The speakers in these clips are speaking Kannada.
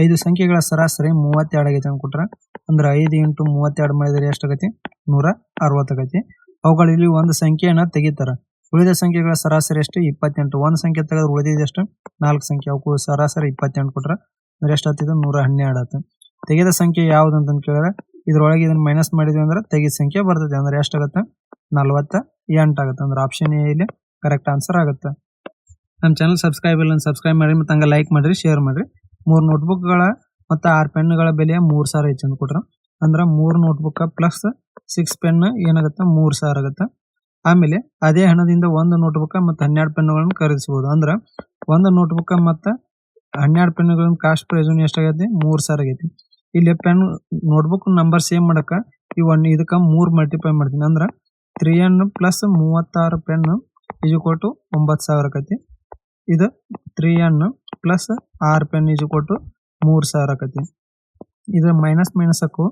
5 ಸಂಖ್ಯೆಗಳ ಸರಾಸರಿ 32 ಆಗೈತೆ ಅಂತ ಕೊಟ್ರ. ಅಂದ್ರೆ 5 × 32 ಮಾಡಿದ್ರೆ ಎಷ್ಟಾಗೈತಿ? 160 ಆಗೈತಿ. ಅವುಗಳಲ್ಲಿ ಒಂದು ಸಂಖ್ಯೆಯನ್ನ ತೆಗಿತಾರ. ಉಳಿದ ಸಂಖ್ಯೆಗಳ ಸರಾಸರಿ ಎಷ್ಟು? 28. ಒಂದು ಸಂಖ್ಯೆ ತೆಗೆದ್ರೆ ಉಳಿದಿದ್ದು ಎಷ್ಟು? 4 ಸಂಖ್ಯೆ. ಅವಕ್ಕೂ ಸರಾಸರಿ 28 ಕೊಟ್ರ. ಅಂದ್ರೆ ಎಷ್ಟಾಗ್ತಿದೆ? 112 ಆಯ್ತು. ತೆಗೆದ ಸಂಖ್ಯೆ ಯಾವ್ದು ಅಂತ ಕೇಳಿದ್ರೆ ಇದ್ರೊಳಗೆ ಇದನ್ನ ಮೈನಸ್ ಮಾಡಿದ್ವಿ ಅಂದ್ರೆ ತೆಗೆದ ಸಂಖ್ಯೆ ಬರ್ತದೆ. ಅಂದ್ರೆ ಎಷ್ಟಾಗತ್ತೆ? 48 ಆಗುತ್ತೆ. ಅಂದ್ರೆ ಆಪ್ಷನ್ ಎ ಇಲ್ಲಿ ಕರೆಕ್ಟ್ ಆನ್ಸರ್ ಆಗುತ್ತೆ. ನಮ್ಮ ಚಾನಲ್ ಸಬ್ಸ್ಕ್ರೈಬ್ ಇಲ್ಲ ಸಬ್ಸ್ಕ್ರೈಬ್ ಮಾಡಿ, ಮತ್ತೆ ಹಂಗೆ ಲೈಕ್ ಮಾಡ್ರಿ, ಶೇರ್ ಮಾಡ್ರಿ. 3 ನೋಟ್ಬುಕ್ಗಳ ಮತ್ತು 6 ಪೆನ್ಗಳ ಬೆಲೆ 3000 ಹೆಚ್ಚು ಅಂತ ಕೊಟ್ರ. ಅಂದ್ರೆ 3 ನೋಟ್ಬುಕ್ ಪ್ಲಸ್ 6 ಪೆನ್ ಏನಾಗುತ್ತೆ? 3000 ಆಗುತ್ತೆ. ಆಮೇಲೆ ಅದೇ ಹಣದಿಂದ ಒಂದು ನೋಟ್ಬುಕ್ ಮತ್ತು 12 ಪೆನ್ಗಳನ್ನು ಖರೀದಿಸಬಹುದು. ಅಂದ್ರೆ ಒಂದು ನೋಟ್ಬುಕ್ ಮತ್ತು 12 ಪೆನ್ಗಳ ಕಾಸ್ಟ್ ಪ್ರೈಸ್ ಎಷ್ಟಾಗೈತಿ? 3000 ಆಗೈತಿ. ಇಲ್ಲಿ ಪೆನ್ ನೋಟ್ಬುಕ್ ನಂಬರ್ ಸೇಮ್ ಮಾಡಕ ಇದಕ್ಕೆ 3 ಮಲ್ಟಿಪ್ಲೈ ಮಾಡ್ತೀನಿ. ಅಂದ್ರೆ 3n ಪ್ಲಸ್ 36 ಪೆನ್ = 9000 ಆಕೈತಿ. ಇದು 3n ಪ್ಲಸ್ 6 ಪೆನ್ = 3000 ಆಕೈತಿ. ಇದು ಮೈನಸ್ ಹಾಕು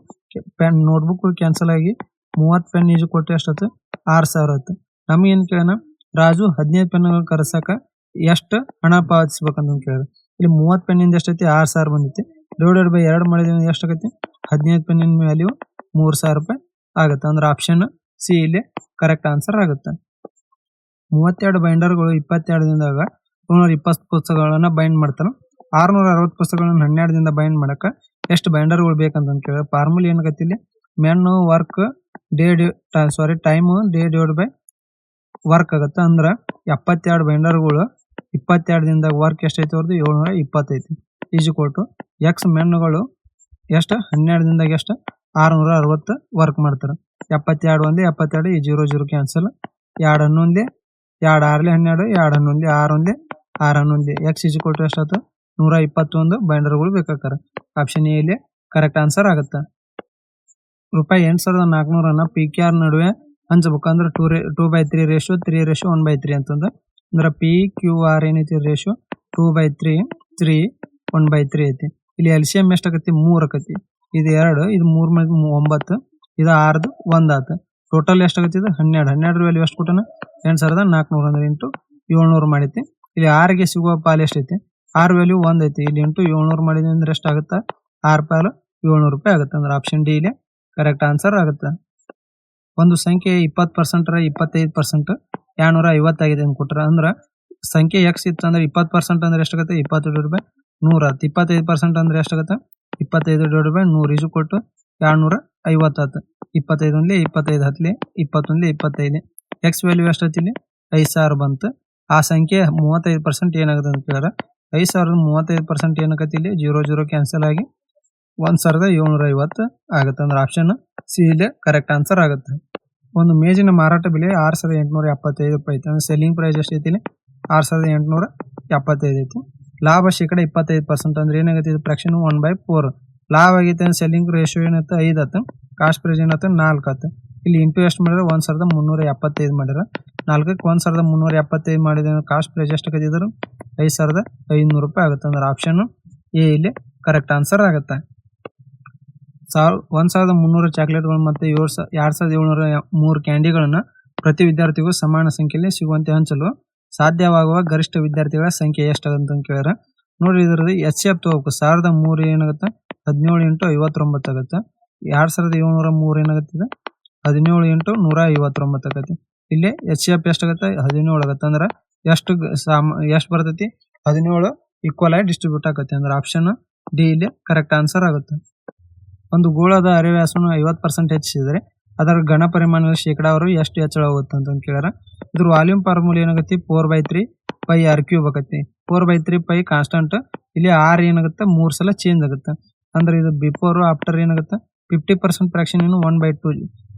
ಪೆನ್ ನೋಟ್ಬುಕ್ ಕ್ಯಾನ್ಸಲ್ ಆಗಿ 30 ಪೆನ್ ಎಷ್ಟಾಯ್ತು? 6000 ಆಯ್ತು. ನಮ್ಗೆ ಏನ್ ಕೇಳೋಣ? ರಾಜು 15 ಪೆನ್ಗಳು ಕರ್ಸಕ ಎಷ್ಟು ಹಣ ಪಾವತಿಸ್ಬೇಕಂತ ಕೇಳಿದ್ರೆ ಇಲ್ಲಿ 30 ಪೆನ್ನಿಂದ ಎಷ್ಟೈತಿ? 6000 ಬಂದೈತಿ. ಡಿವೈಡೆಡ್ ಬೈ 2 ಮಾಡಿದ್ರೆ ಎಷ್ಟಾಗೈತಿ? 15 ಪೆನ್ನಿನ ವ್ಯಾಲ್ಯೂ 3000 ರೂಪಾಯಿ ಆಗುತ್ತೆ. ಅಂದ್ರೆ ಆಪ್ಷನ್ ಸಿ ಇಲ್ಲಿ ಕರೆಕ್ಟ್ ಆನ್ಸರ್ ಆಗುತ್ತೆ. 32 ಬೈಂಡರ್ಗಳು 22 ದಿನದಾಗ 220 ಪುಸ್ತಕಗಳನ್ನ ಬೈಂಡ್ ಮಾಡ್ತಾರ. 660 ಪುಸ್ತಕಗಳನ್ನ 12 ದಿನದ ಬೈಂಡ್ ಮಾಡಕ ಎಷ್ಟು ಬೈಂಡರ್ಗಳು ಬೇಕಂತ ಕೇಳಿದ್ರೆ ಫಾರ್ಮುಲಾ ಏನಾಗತ್ತೆ? ಇಲ್ಲಿ men work time day divide by work ಆಗುತ್ತೆ. ಅಂದ್ರೆ 72 ಬೈಂಡರ್ಗಳು 22 ದಿನದಾಗ ವರ್ಕ್ ಎಷ್ಟೈತಿ? ಅವ್ರದ್ದು 720 = ಎಕ್ಸ್ ಮೆನ್ಗಳು ಎಷ್ಟು? 12 ದಿನದಾಗ ಎಷ್ಟು? 660 ವರ್ಕ್ ಮಾಡ್ತಾರೆ. 72 ಒಂದೇ 72, ಈ 0 0 ಕ್ಯಾನ್ಸಲ್. 2 11 2 6 12 2 11 6 1 6 11 ಎಕ್ಸ್ = ಎಷ್ಟಾಯ್ತು? 121 ಬೈಂಡರ್ಗಳು ಬೇಕಾಗ್ತಾರೆ. ಆಪ್ಷನ್ ಎ ಇಲ್ಲಿ ಕರೆಕ್ಟ್ ಆನ್ಸರ್ ಆಗುತ್ತೆ. ರೂಪಾಯಿ 8400 PQR ನಡುವೆ ಹಂಚಬೇಕು. ಅಂದ್ರೆ 2/3 ರೇಷಿಯೋ 3:1/3 ಅಂತಂದ್ರೆ ಅಂದ್ರೆ PQR ಏನೈತಿ? ರೇಷಿಯೋ 2/3 3 1/3 ಐತಿ. ಇಲ್ಲಿ LCM ಎಷ್ಟಾಗತಿ? 3 ಆಕತಿ. ಇದು 2, ಇದು 3 9, ಇದು 6 1 ಆತ. ಟೋಟಲ್ ಎಷ್ಟಾಗತಿ? ಇದು 12. 12 ವ್ಯಾಲ್ಯೂ ಎಷ್ಟು ಕೊಟ್ಟನ? 8400 ಅಂದ್ರೆ ಇಂಟು 700 ಮಾಡೈತಿ. ಇಲ್ಲಿ 6ಗೆ ಸಿಗುವ ಪಾಲು ಎಷ್ಟೈತಿ? 6 ವ್ಯಾಲ್ಯೂ 1 ಐತಿ. ಇಲ್ಲಿ ಇಂಟು 700 ಮಾಡಿದ್ವಿ ಅಂದ್ರೆ ಎಷ್ಟಾಗುತ್ತೆ? 6 ಪಾಲು 700 ರೂಪಾಯಿ ಆಗುತ್ತೆ. ಅಂದ್ರೆ ಆಪ್ಷನ್ ಡಿ ಇಲ್ಲಿ ಕರೆಕ್ಟ್ ಆನ್ಸರ್ ಆಗುತ್ತೆ. ಒಂದು ಸಂಖ್ಯೆ 20% 25% 250 ಆಗಿದೆ ಅಂತ ಕೊಟ್ರ. ಅಂದ್ರೆ ಸಂಖ್ಯೆ ಎಕ್ಸ್ ಇತ್ತು ಅಂದ್ರೆ 20% ಅಂದ್ರೆ ಎಷ್ಟಾಗುತ್ತೆ? 20 / 100 ಆಗುತ್ತೆ. 25% ಅಂದ್ರೆ ಎಷ್ಟಾಗುತ್ತೆ? 25 / 100 = 250 ಆಯ್ತು. 25 1 25 10 21 25 ಎಕ್ಸ್ ವ್ಯಾಲ್ಯೂ ಎಷ್ಟೈತಿ? ಇಲ್ಲಿ 5000 ಬಂತು. ಆ ಸಂಖ್ಯೆ 35% ಏನಾಗುತ್ತೆ ಅಂತ ಕೇಳಿದ್ರೆ 5000 35% ಏನಾಗತ್ತೆ? ಇಲ್ಲಿ 0 0 ಕ್ಯಾನ್ಸಲ್ ಆಗಿ 1750 ಆಗುತ್ತೆ. ಅಂದ್ರೆ ಆಪ್ಷನ್ ಸಿ ಇಲ್ಲಿ ಕರೆಕ್ಟ್ ಆನ್ಸರ್ ಆಗುತ್ತೆ. ಒಂದು ಮೇಜಿನ ಮಾರಾಟ ಬೆಲೆ 6875 ರೂಪಾಯಿ ಐತಿ. ಅಂದ್ರೆ ಸೆಲ್ಲಿಂಗ್ ಪ್ರೈಸ್ ಎಷ್ಟೈತಿ? ಇಲ್ಲಿ 6875 ಐತಿ. ಲಾಭ ಶೇಕಡ 25% ಅಂದ್ರೆ ಏನಾಗತ್ತೆ? ಇದು ಫ್ರಾಕ್ಷನ್ 1/4 ಲಾಭ ಆಗೈತೆ. ಅಂದ್ರೆ ಸೆಲ್ಲಿಂಗ್ ರೇಷಿಯೋ ಏನತ್ತ? 5 ಆಯ್ತು. Cost price ಏನತ್ತ? 4 ಆಯ್ತು. ಇಲ್ಲಿ ಇಂಟು ಎಷ್ಟು ಮಾಡಿದ್ರೆ 1375 ಮಾಡಿರ. 4ಕ್ಕೆ 1375 ಮಾಡಿದ್ರೆ ಕಾಸ್ಟ್ ಪ್ರೈಸ್ ಎಷ್ಟಾಗತ್ತೆ? ಇದ್ರ 5500 ರೂಪಾಯಿ ಆಗುತ್ತೆ. ಅಂದ್ರೆ ಆಪ್ಷನ್ ಎ ಇಲ್ಲಿ ಕರೆಕ್ಟ್ ಆನ್ಸರ್ ಆಗುತ್ತೆ. 1300 ಚಾಕ್ಲೇಟ್ಗಳು ಮತ್ತು 2703 ಕ್ಯಾಂಡಿಗಳನ್ನ ಪ್ರತಿ ವಿದ್ಯಾರ್ಥಿಗೂ ಸಮಾನ ಸಂಖ್ಯೆಯಲ್ಲಿ ಸಿಗುವಂತೆ ಹಂಚಲು ಸಾಧ್ಯವಾಗುವ ಗರಿಷ್ಠ ವಿದ್ಯಾರ್ಥಿಗಳ ಸಂಖ್ಯೆ ಎಷ್ಟಾಗಂತ ಕೇಳಿದ್ರೆ ನೋಡ್ರಿ, ಇದ್ರದ್ದು HCF ತಗೋಬೇಕು. 1003 ಏನಾಗುತ್ತೆ? 17 × 59 ಆಗುತ್ತೆ. 2703 ಏನಾಗುತ್ತೆ? 17 × 159 ಆಗುತ್ತೆ. ಇಲ್ಲಿ HCF ಎಷ್ಟಾಗುತ್ತೆ? 17 ಆಗುತ್ತೆ. ಅಂದ್ರೆ ಎಷ್ಟು ಬರ್ತೈತಿ? 17 ಈಕ್ವಲ್ ಆಗಿ ಡಿಸ್ಟ್ರಿಬ್ಯೂಟ್ ಆಗುತ್ತೆ. ಅಂದ್ರೆ ಆಪ್ಷನ್ ಡಿ ಇಲ್ಲಿ ಕರೆಕ್ಟ್ ಆನ್ಸರ್ ಆಗುತ್ತೆ. ಒಂದು ಗೋಳದ ಅರೆವ್ಯಾಸವನ್ನು 50% ಹೆಚ್ಚಿಸಿದರೆ ಅದರ ಘನ ಪರಿಮಾಣದ ಶೇಕಡಾವಾರು ಎಷ್ಟು ಹೆಚ್ಚಳವಾಗುತ್ತೆ ಅಂತ ಕೇಳಿದ್ರೆ ಇದ್ರ ವಾಲ್ಯೂಮ್ ಫಾರ್ಮುಲಾ ಏನಾಗುತ್ತೆ? 4/3 πr³ ಆಗುತ್ತೆ. 4/3 π ಕಾನ್ಸ್ಟಂಟ್. ಇಲ್ಲಿ r ಏನಾಗುತ್ತೆ? 3 ಸಲ ಚೇಂಜ್ ಆಗುತ್ತೆ. ಅಂದ್ರೆ ಇದು ಬಿಫೋರ್ ಆಫ್ಟರ್ ಏನಾಗುತ್ತೆ? 50% ಫ್ರಾಕ್ಷನ್ ಏನು 1/2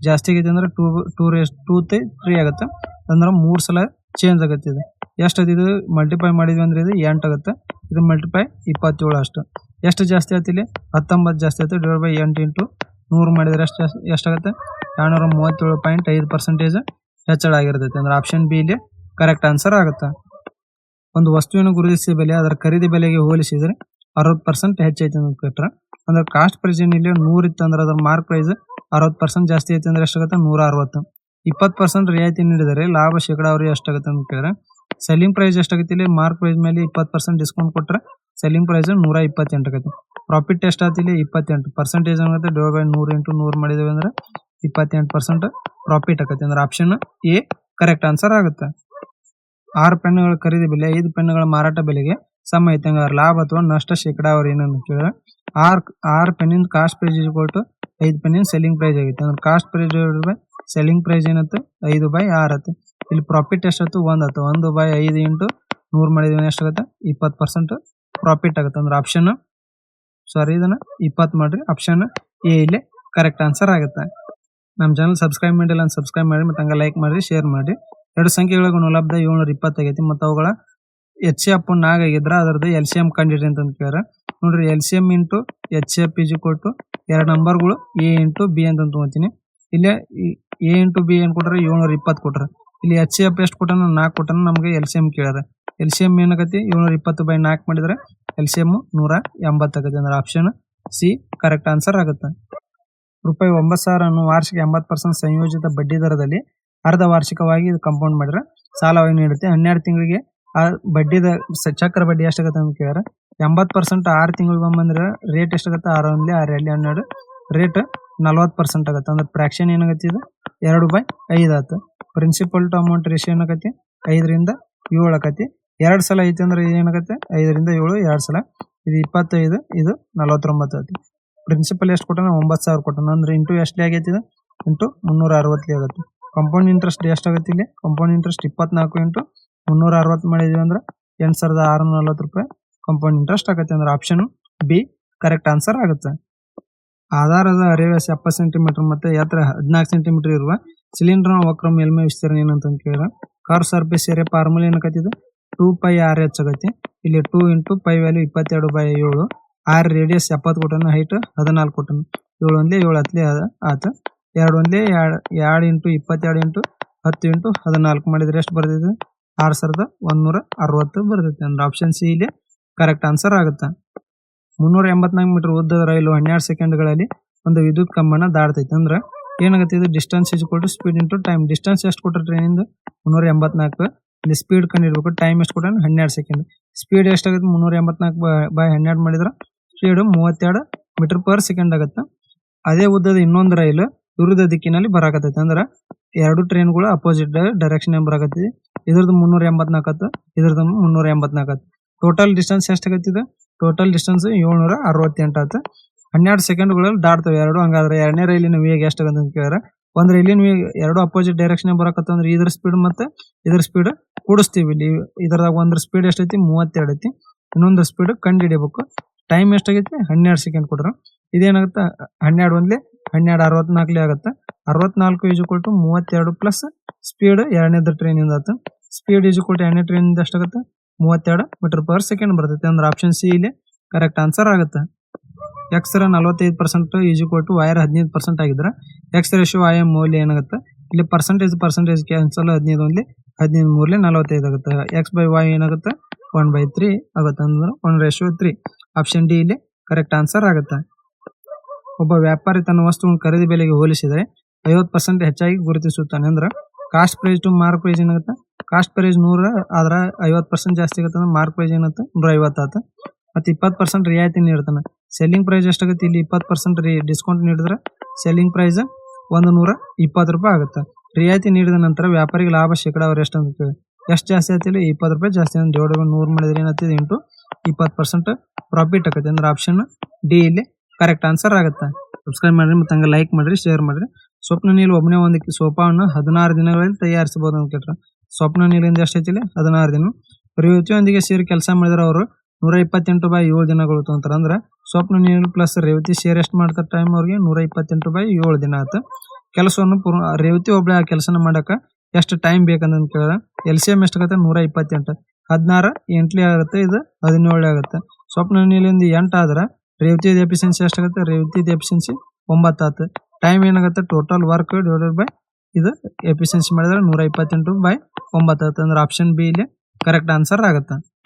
ಜಾಸ್ತಿ ಆಗೈತೆ ಅಂದ್ರೆ 2/3 ಆಗುತ್ತೆ. ಅಂದ್ರೆ 3 ಸಲ ಚೇಂಜ್ ಆಗುತ್ತೆ. ಇದು ಎಷ್ಟದು? ಇದು ಮಲ್ಟಿಪ್ಲೈ ಮಾಡಿದ್ವಿ ಅಂದ್ರೆ ಇದು 8 ಆಗುತ್ತೆ. ಇದು ಮಲ್ಟಿಪ್ಲೈ 27 ಅಷ್ಟು. ಎಷ್ಟು ಜಾಸ್ತಿ ಆಯ್ತು? ಇಲ್ಲಿ 19 ಜಾಸ್ತಿ ಆಯ್ತು. ಡಿವೈಡ್ ಬೈ 8 × 100 ಮಾಡಿದ್ರೆ ಎಷ್ಟಾಗುತ್ತೆ? 237.5% ಹೆಚ್ಚಳ ಆಗಿರ್ತೈತೆ. ಅಂದ್ರೆ ಆಪ್ಷನ್ ಬಿ ಇಲ್ಲಿ ಕರೆಕ್ಟ್ ಆನ್ಸರ್ ಆಗುತ್ತೆ. ಒಂದು ವಸ್ತುವಿನ ಗುರುತಿಸಿದ ಬೆಲೆ ಅದರ ಖರೀದಿ ಬೆಲೆಗೆ ಹೋಲಿಸಿದ್ರೆ 60% ಹೆಚ್ಚೈತೆ ಅಂತ ಕೊಟ್ಟರೆ ಅಂದ್ರೆ ಕಾಸ್ಟ್ ಪ್ರೈಸ್ ಇಲ್ಲಿ 100 ಇತ್ತು ಅಂದ್ರೆ ಅದರ ಮಾರ್ಕ್ ಪ್ರೈಸ್ 60% ಜಾಸ್ತಿ ಐತೆ ಅಂದ್ರೆ ಎಷ್ಟಾಗುತ್ತೆ? 160. 20% ರಿಯಾಯಿತಿ ನೀಡಿದರೆ ಲಾಭ ಶೇಕಡಾವಾರು ಎಷ್ಟಾಗುತ್ತೆ ಅಂತ ಕೇಳಿದ್ರೆ ಸೆಲ್ಲಿಂಗ್ ಪ್ರೈಸ್ ಎಷ್ಟಾಗುತ್ತೆ? ಇಲ್ಲಿ ಮಾರ್ಕ್ ಪ್ರೈಸ್ ಮೇಲೆ 20% ಡಿಸ್ಕೌಂಟ್ ಕೊಟ್ಟರೆ ಸೆಲ್ಲಿಂಗ್ ಪ್ರೈಸ್ 128 ಆಗುತ್ತೆ. ಪ್ರಾಫಿಟ್ ಎಷ್ಟಾಯ್ತು ಇಲ್ಲಿ 28 ಪರ್ಸೆಂಟೇಜ್ ಆಗುತ್ತೆ ಡಿವೈಡ್ ಬೈ 100 ಇಂಟು 100 ಮಾಡಿದೇವೆ ಅಂದ್ರೆ 28% ಪ್ರಾಫಿಟ್ ಆಗುತ್ತೆ ಅಂದ್ರೆ ಆಪ್ಷನ್ ಎ ಕರೆಕ್ಟ್ ಆನ್ಸರ್ ಆಗುತ್ತೆ. 6 ಪೆನ್ನುಗಳ ಖರೀದಿ ಬೆಲೆ 5 ಪೆನ್ನುಗಳ ಮಾರಾಟ ಬೆಲೆಗೆ ಸಮ ಐತೆ ಹಂಗಾರೆ ಲಾಭ ಅಥವಾ ನಷ್ಟ ಶೇಕಡಾವಾರು ಏನಂತ ಕೇಳಿದ್ರೆ ಆರ್ ಪೆನ್ನಿನ ಕಾಸ್ಟ್ ಪ್ರೈಸ್ ಈಕ್ವಲ್ ಟು 5 ಪೆನ್ನಿನ ಸೆಲ್ಲಿಂಗ್ ಪ್ರೈಸ್ ಆಗೈತೆ ಅಂದ್ರೆ cost price divide by selling price ಏನತ್ತೆ 5/6 ಆಗುತ್ತೆ. ಇಲ್ಲಿ ಪ್ರಾಫಿಟ್ ಎಷ್ಟಾಯ್ತು 1 ಆಯ್ತು 1/5 ಇಂಟು 100 ಮಾಡಿದ್ರೆ ಎಷ್ಟಾಗುತ್ತೆ 20% ಪ್ರಾಫಿಟ್ ಆಗುತ್ತೆ ಅಂದ್ರೆ ಆಪ್ಷನ್ ಇದನ್ನ 20 ಮಾಡ್ರಿ ಆಪ್ಷನ್ ಎ ಇಲ್ಲಿ ಕರೆಕ್ಟ್ ಆನ್ಸರ್ ಆಗುತ್ತೆ. ನಮ್ಮ ಚಾನಲ್ ಸಬ್ಸ್ಕ್ರೈಬ್ ಮಾಡಿಲ್ಲ ಅಂತ ಸಬ್ಸ್ಕ್ರೈಬ್ ಮಾಡಿ ಮತ್ತೆ ಹಂಗೆ ಲೈಕ್ ಮಾಡಿ ಶೇರ್ ಮಾಡಿ. ಎರಡು ಸಂಖ್ಯೆಗಳ ಗುಣಲಬ್ಧ 720 ಆಗೈತಿ ಮತ್ತು ಅವುಗಳ HCF 4 ಆಗಿದ್ರೆ ಅದರದ್ದು LCM ಕಂಡಿಡ್ರಿ ಅಂತ ಕೇಳ್ಯಾರ. ನೋಡ್ರಿ LCM into HCF is equal to ಎರಡು ನಂಬರ್ಗಳು A ಇಂಟು B ಅಂತ ತಗೋತೀನಿ. ಇಲ್ಲೇ A ಇಂಟು B ಏನ್ ಕೊಟ್ರೆ 720 ಕೊಟ್ರ. ಇಲ್ಲಿ HCF ಎಷ್ಟು ಕೊಟ್ಟನ 4 ಕೊಟ್ಟನ ನಮಗೆ LCM ಕೇಳ್ಯಾರ. LCM ಏನಾಗತಿ 720/4 ಮಾಡಿದ್ರೆ LCM 180 ಆಗತ್ತೆ ಅಂದ್ರೆ ಆಪ್ಷನ್ ಸಿ ಕರೆಕ್ಟ್ ಆನ್ಸರ್ ಆಗುತ್ತೆ. ರೂಪಾಯಿ 9,000 ಅನ್ನು ವಾರ್ಷಿಕ 80% ಸಂಯೋಜಿತ ಬಡ್ಡಿ ದರದಲ್ಲಿ ಅರ್ಧ ವಾರ್ಷಿಕವಾಗಿ ಕಂಪೌಂಡ್ ಮಾಡಿದ್ರೆ ಸಾಲವಾಗಿ ನೀಡುತ್ತೆ. 12 ತಿಂಗಳಿಗೆ ಆ ಬಡ್ಡಿದ ಚಕ್ರ ಬಡ್ಡಿ ಎಷ್ಟಾಗತ್ತೆ ಅಂತ ಕೇಳಿದ್ರೆ 80% 6 ತಿಂಗಳಿಗೆ ಬಂದ್ರೆ ರೇಟ್ ಎಷ್ಟಾಗತ್ತೆ 6 1 6 2 12 ರೇಟ್ 40% ಆಗತ್ತೆ ಅಂದ್ರೆ ಫ್ರಾಕ್ಷನ್ ಏನಾಗತ್ತೆ ಇದು 2/5 ಆಯ್ತು. ಪ್ರಿನ್ಸಿಪಲ್ ಟು ಅಮೌಂಟ್ ರೇಷಿಯೋ ಏನಾಗತ್ತೆ 5ರಿಂದ 7 ಆಕತಿ. 2 ಸಲ ಐತಿ ಅಂದ್ರೆ ಏನಾಗತ್ತೆ 5ರಿಂದ 7 2 ಸಲ ಇದು 25 ಇದು 49 ಆಯ್ತು. ಪ್ರಿನ್ಸಿಪಲ್ ಎಷ್ಟು ಕೊಟ್ಟನ 9,000 ಕೊಟ್ಟನ ಅಂದ್ರೆ ಇಂಟು ಎಷ್ಟು ಆಗೈತಿ ಇದು ಇಂಟು 360 ಆಗುತ್ತೆ. ಕಂಪೌಂಡ್ ಇಂಟ್ರೆಸ್ಟ್ ಎಷ್ಟಾಗತ್ತೆ ಇಲ್ಲಿ ಕಂಪೌಂಡ್ ಇಂಟ್ರೆಸ್ಟ್ 24 ಇಂಟು 360 ಮಾಡಿದೀವಿ ಅಂದ್ರೆ 8,640 ರೂಪಾಯಿ ಕಂಪೌಂಡ್ ಇಂಟ್ರೆಸ್ಟ್ ಆಗತ್ತೆ ಅಂದ್ರೆ ಆಪ್ಷನ್ ಬಿ ಕರೆಕ್ಟ್ ಆನ್ಸರ್ ಆಗುತ್ತೆ. ಆಧಾರದ ಅರೆವ್ಯಾಸ 70 ಸೆಂಟಿಮೀಟರ್ ಮತ್ತೆ ಎತ್ತರ 14 ಸೆಂಟಿಮೀಟರ್ ಇರುವ ಸಿಲಿಂಡರ್ನ ವಕ್ರ ಮೇಲ್ಮೈ ವಿಸ್ತೀರ್ಣ ಏನಂತ ಕೇಳಿದ್ರೆ ಕರ್ವ್ ಸರ್ಫೇಸ್ ಏರಿಯಾ ಫಾರ್ಮುಲಾ ಏನಕತ್ತಿದೆ 2πr/h ಆಗತ್ತೆ. ಇಲ್ಲಿ 2 into pi value 22/7 r radius 70 ಕೊಟ್ಟನ ಹೈಟ್ 14 ಕೊಟ್ಟನ 7 1 7 ಹತ್ಲೆ ಆತ 2 1 2 ಇಂಟು 22 ಇಂಟು 10 ಇಂಟು 14 ಮಾಡಿದ್ರೆ ಎಷ್ಟು ಬರ್ತಿದೆ 6,160 ಬರ್ತೈತೆ ಅಂದ್ರೆ ಆಪ್ಷನ್ ಸಿ ಇಲ್ಲಿ ಕರೆಕ್ಟ್ ಆನ್ಸರ್ ಆಗುತ್ತೆ. 384 ಮೀಟರ್ ಉದ್ದದ ರೈಲು 12 ಸೆಕೆಂಡ್ಗಳಲ್ಲಿ ಒಂದು ವಿದ್ಯುತ್ ಕಂಬನ ದಾಡ್ತೈತೆ ಅಂದ್ರೆ ಏನಾಗುತ್ತೆ ಇದು distance is equal to speed into time. Distance ಎಷ್ಟು ಕೊಟ್ಟರೆ ಟ್ರೈನಿಂದ 384 ಇಲ್ಲಿ ಸ್ಪೀಡ್ ಕಂಡಿಡ್ಬೇಕು ಟೈಮ್ ಎಷ್ಟು ಕೊಟ್ಟ 12 ಸೆಕೆಂಡ್. ಸ್ಪೀಡ್ ಎಷ್ಟಾಗುತ್ತೆ 384/12 ಮಾಡಿದ್ರೆ ಸ್ಪೀಡ್ 32 ಮೀಟರ್ ಪರ್ ಸೆಕೆಂಡ್ ಆಗುತ್ತೆ. ಅದೇ ಉದ್ದದ ಇನ್ನೊಂದು ರೈಲು ವಿರುದ್ಧ ದಿಕ್ಕಿನಲ್ಲಿ ಬರಾಕತ್ತೈತೆ ಅಂದ್ರೆ ಎರಡು ಟ್ರೈನ್ಗಳು ಅಪೋಸಿಟ್ ಡೈರೆಕ್ಷನ್ ಬರಾಕತ್ತೈತಿ. ಇದ್ರದ್ದು 384 ಇದ್ರದ್ದು 384 ಟೋಟಲ್ ಡಿಸ್ಟೆನ್ಸ್ ಎಷ್ಟಾಗತ್ತಿದೆ ಟೋಟಲ್ ಡಿಸ್ಟೆನ್ಸ್ 768 ಆಯ್ತು. 12 ಸೆಕೆಂಡ್ಗಳಲ್ಲಿ ದಾಟ್ತವೆ ಎರಡು. ಹಂಗಾದ್ರೆ ಎರಡನೇ ರೈಲಿನ ವೇಗ ಎಷ್ಟಾಗತ್ತೆ ಅಂತ ಕೇಳಿದ್ರೆ ಒಂದ್ ರೈಲಿನ ವೇಗ ಎರಡು ಅಪೋಸಿಟ್ ಡೈರೆಕ್ಷನ್ ಬರಾಕತ್ತ ಅಂದ್ರೆ ಇದ್ರ ಸ್ಪೀಡ್ ಮತ್ತೆ ಇದ್ರ ಸ್ಪೀಡ್ ಕೂಡಿಸ್ತೀವಿ. ಇಲ್ಲಿ ಇದ್ರದಾಗ ಒಂದ್ರ ಸ್ಪೀಡ್ ಎಷ್ಟೈತಿ 32 ಐತಿ ಇನ್ನೊಂದ್ರ ಸ್ಪೀಡ್ ಕಂಡು ಹಿಡಿಬೇಕು. ಟೈಮ್ ಎಷ್ಟಾಗೈತಿ 12 ಸೆಕೆಂಡ್ ಕೊಟ್ರ ಇದೇನಾಗುತ್ತೆ 12 1 12 64 ಆಗುತ್ತೆ. 64 is equal to 32 plus speed ಎರಡನೇದ್ರ ಟ್ರೈನ್ ಇಂದ ಆಯ್ತು. ಸ್ಪೀಡ್ ಈಸ್ ಈಕ್ವಲ್ ಟು ಎರಡನೇ ಟ್ರೈನ್ ಇಂದ ಎಷ್ಟಾಗುತ್ತೆ 32 ಮೀಟರ್ ಪರ್ ಸೆಕೆಂಡ್ ಬರ್ತೈತೆ ಅಂದ್ರೆ ಆಪ್ಷನ್ ಸಿ ಇಲ್ಲಿ ಕರೆಕ್ಟ್ ಆನ್ಸರ್ ಆಗುತ್ತೆ. ಎಕ್ಸ್ರ 45% ಈಸ್ ಈಕ್ವಲ್ ಟು ವೈರ್ 15% ಆಗಿದ್ರೆ ಎಕ್ಸ್ ರೇಷಿಯೋ IM ಮೌಲ್ಯ ಏನಾಗುತ್ತೆ ಇಲ್ಲಿ ಪರ್ಸೆಂಟೇಜ್ ಕ್ಯಾನ್ಸಲ್ 15 1 15 3 45 ಆಗುತ್ತೆ. x/y ಏನಾಗುತ್ತೆ 1/3 ಆಗುತ್ತೆ ಅಂದ್ರೆ 1:3 ಆಪ್ಷನ್ ಡಿ ಇಲ್ಲಿ ಕರೆಕ್ಟ್ ಆನ್ಸರ್ ಆಗುತ್ತೆ. ಒಬ್ಬ ವ್ಯಾಪಾರಿ ತನ್ನ ವಸ್ತುವನ್ನು ಖರೀದಿ ಬೆಲೆಗೆ ಹೋಲಿಸಿದರೆ 50% ಹೆಚ್ಚಾಗಿ ಗುರುತಿಸುತ್ತಾನೆ ಅಂದ್ರೆ cost price to mark price ಏನಾಗುತ್ತೆ ಕಾಸ್ಟ್ ಪ್ರೈಸ್ 100 ಆದ್ರ 50% ಜಾಸ್ತಿ ಆಗುತ್ತೆ ಅಂದ್ರೆ ಮಾರ್ಕ್ ಪ್ರೈಸ್ ಏನಾಗುತ್ತೆ 150 ಆಗುತ್ತೆ. ಮತ್ತೆ 20% ರಿಯಾಯಿತಿ ನೀಡ್ತಾನೆ. ಸೆಲ್ಲಿಂಗ್ ಪ್ರೈಸ್ ಎಷ್ಟಾಗುತ್ತೆ ಇಲ್ಲಿ 20% ಡಿಸ್ಕೌಂಟ್ ನೀಡಿದ್ರೆ ಸೆಲ್ಲಿಂಗ್ ಪ್ರೈಸ್ 120 ರೂಪಾಯಿ ಆಗುತ್ತೆ. ರಿಯಾಯಿತಿ ನೀಡಿದ ನಂತರ ವ್ಯಾಪಾರಿಗೆ ಲಾಭ ಶೇಕಡಾವಾರು ಎಷ್ಟು ಅಂತ ಕೇಳಿ ಎಷ್ಟು ಜಾಸ್ತಿ ಆಯ್ತಿಲ್ಲ 20 ರೂಪಾಯಿ ಜಾಸ್ತಿ ಅಂದ್ರೆ ಡಿವೈಡ್ ಬೈ 100 ಮಾಡಿದ್ರೆ ಏನಾಗ್ತದೆ ಇಂಟು 20% ಪ್ರಾಫಿಟ್ ಆಗುತ್ತೆ ಅಂದ್ರೆ ಆಪ್ಷನ್ ಡಿ ಇಲ್ಲಿ ಕರೆಕ್ಟ್ ಆನ್ಸರ್ ಆಗುತ್ತೆ. ಸಬ್ಸ್ಕ್ರೈಬ್ ಮಾಡ್ರಿ ಮತ್ತೆ ಹಂಗೆ ಲೈಕ್ ಮಾಡ್ರಿ ಶೇರ್ ಮಾಡ್ರಿ. ಸ್ವಪ್ನ ನೀಲ್ ಒಬ್ಬನೇ ಒಂದು ಸೋಫಾವನ್ನು 16 ದಿನಗಳಲ್ಲಿ ತಯಾರಿಸಬಹುದು ಅಂತ ಕೇಳ್ರ. ಸ್ವಪ್ನ ನೀಲಿಂದ ಎಷ್ಟೈತಿಲ್ಲ 16 ದಿನ. ರೇವತಿಯೊಂದಿಗೆ ಸೇರಿ ಕೆಲಸ ಮಾಡಿದ್ರೆ ಅವರು 128/7 ದಿನಗಳು ಅಂತಾರೆ ಅಂದ್ರೆ ಸ್ವಪ್ನ ನೀಲ್ ಪ್ಲಸ್ ರೇವತಿ ಸೇರಿ ಎಷ್ಟು ಮಾಡ್ತಾರೆ ಟೈಮ್ ಅವ್ರಿಗೆ 128/7 ದಿನ ಆಯ್ತು. ಕೆಲಸವನ್ನು ರೇವತಿ ಒಬ್ಳೆ ಆ ಕೆಲಸನ ಮಾಡಕ ಎಷ್ಟು ಟೈಮ್ ಬೇಕಂತ ಕೇಳಿದ್ರೆ LCM ಎಷ್ಟಾಗುತ್ತೆ 128 16 8 ಆಗುತ್ತೆ ಇದು 17 ಆಗುತ್ತೆ. ಸ್ವಪ್ನ ನೀಲಿಂದ 8 ಆದ್ರೆ ರೇವತಿ ಎಫಿಷಿಯನ್ಸಿ ಎಷ್ಟಾಗುತ್ತೆ ರೇವತಿ ಎಫಿಷಿಯನ್ಸಿ 9 ಆಗುತ್ತೆ. ಟೈಮ್ ಏನಾಗುತ್ತೆ ಟೋಟಲ್ ವರ್ಕ್ ಡಿವೈಡೆಡ್ ಬೈ ಇದು ಎಫಿಷಿಯನ್ಸಿ ಮಾಡಿದ್ರೆ 128/9 ಆಗುತ್ತೆ ಅಂದ್ರೆ ಆಪ್ಷನ್ ಬಿ ಇಲ್ಲಿ ಕರೆಕ್ಟ್ ಆನ್ಸರ್ ಆಗುತ್ತೆ.